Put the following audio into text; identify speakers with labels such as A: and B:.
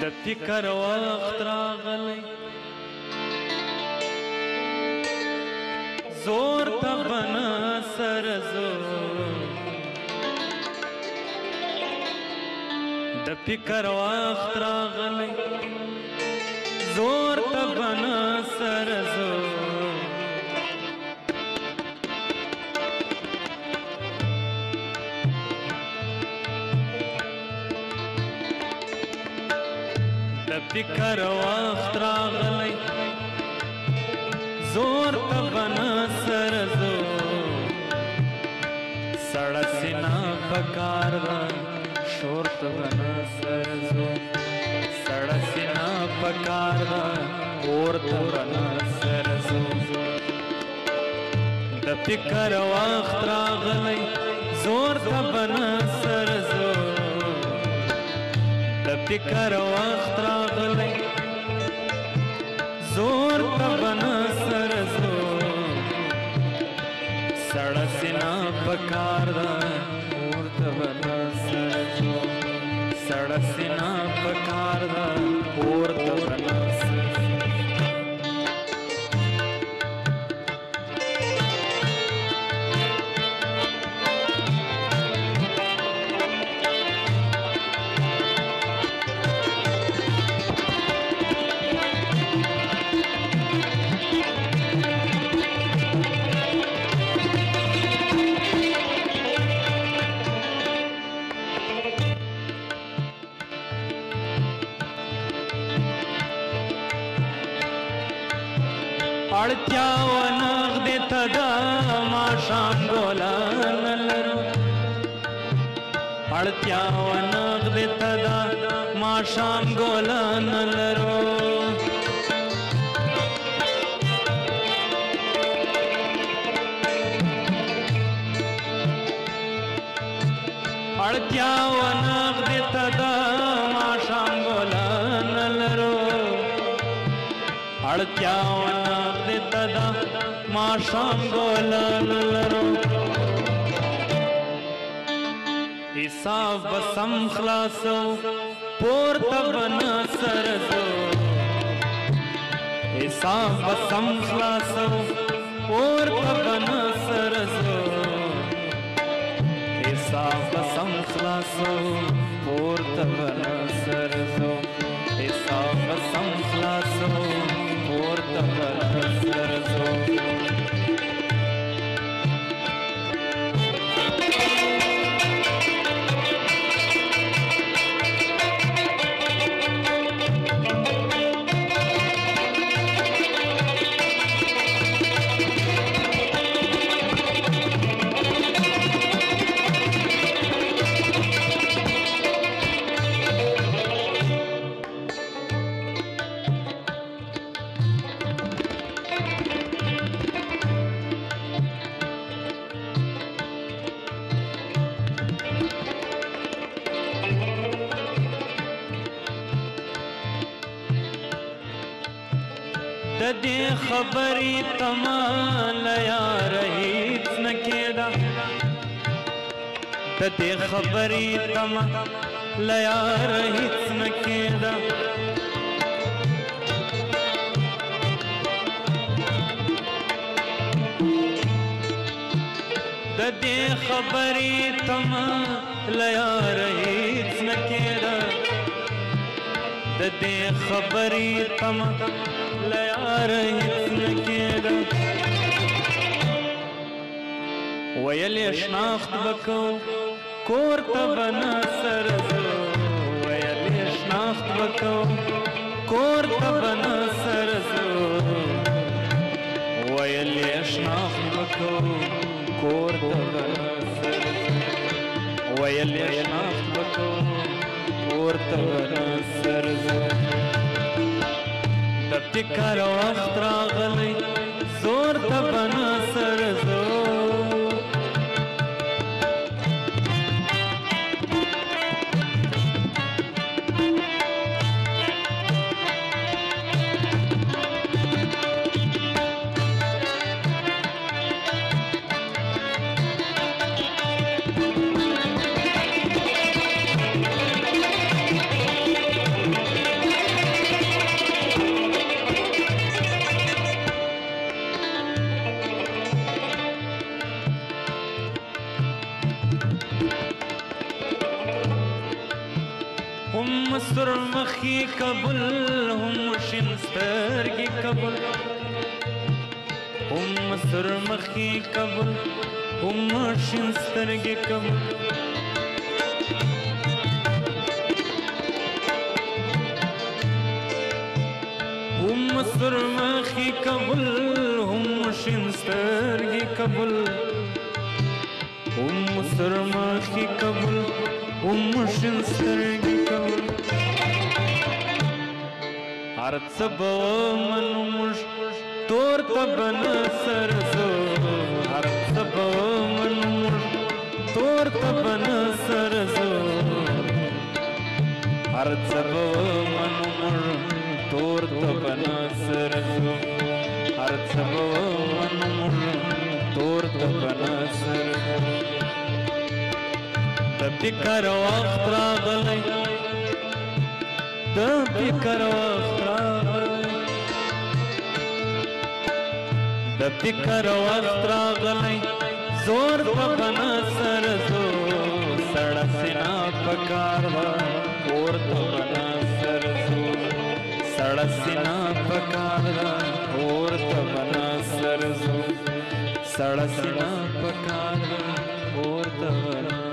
A: د فکر وخت راغلی زور ته بنا سر زور د فکر وخت راغلی زور ته بنا سر زور د فکر وخت راغلی زور ته بنا سر زور سړه سینه پکار ده شور ته بنا سر زور سړه سینه پکار ده اور ته بنا سر زور د فکر وخت راغلی زور ته بنا سر زور د فکر وخت راغلی زور ته بنا سر زور سړه سینه پکار ده اور ته بنا سر زور سړه سینه پکار ده اور ته بنا سر اړتیا و نغد ته د ماښام ګوله نه لرو اړتیا و نغد ته د ماښام ګوله نه لرو اړتیا و نغد ته د ماښام ګوله نه لرو اړتیا و نغد ته د ماښام ګوله نه لرو حساب به سم خلاصو پورته به نه سر ځو حساب به سم خلاصو پورته به نه سر ځو حساب به سم خلاصو پورته به نه سر ځو حساب به سم خلاصو پورته به نه سر ځو د دې خبرې تما له یاره هېڅ نه کېده د دې خبرې تما له یاره هېڅ نه کېده د دې خبرې تما له یاره هېڅ نه کېده د دې خبرې تما له یاره هېڅ نه کېده ویل یې شناخت به کوو کور ته به نه سر ځو ویل یې شناخت به کوو کور ته به نه سر ځو ویل یې شناخت به کوو کور ته به نه سر ځو ویل یې شناخت به کوو کور ته به نه سر ځو د فکر وخت راغلی زور ته به نه سر ځو سرمخي قبل هم شین سترګې قبل هم سرمخي قبل هم شین سترګې قبل هم سرمخي قبل هم شین سترګې قبل هم سرمخي قبل هم شین سترګې قبل هر څه به ومنو موږ تور ته به نه سرځو هر څه به ومنو موږ تور ته به نه سرځو هر څه به ومنو موږ تور ته به نه سرځو هر څه به ومنو موږ تور ته به نه سرځو د فکر وخت راغلی د فکر وخت راغلی د فکر وخت راغلی زور په بنا سرزو سړه سینا پکار ده اور ته بنا سرزو سړه سینا پکار ده اور ته بنا سرزو سړه سینا پکار ده اور ته بنا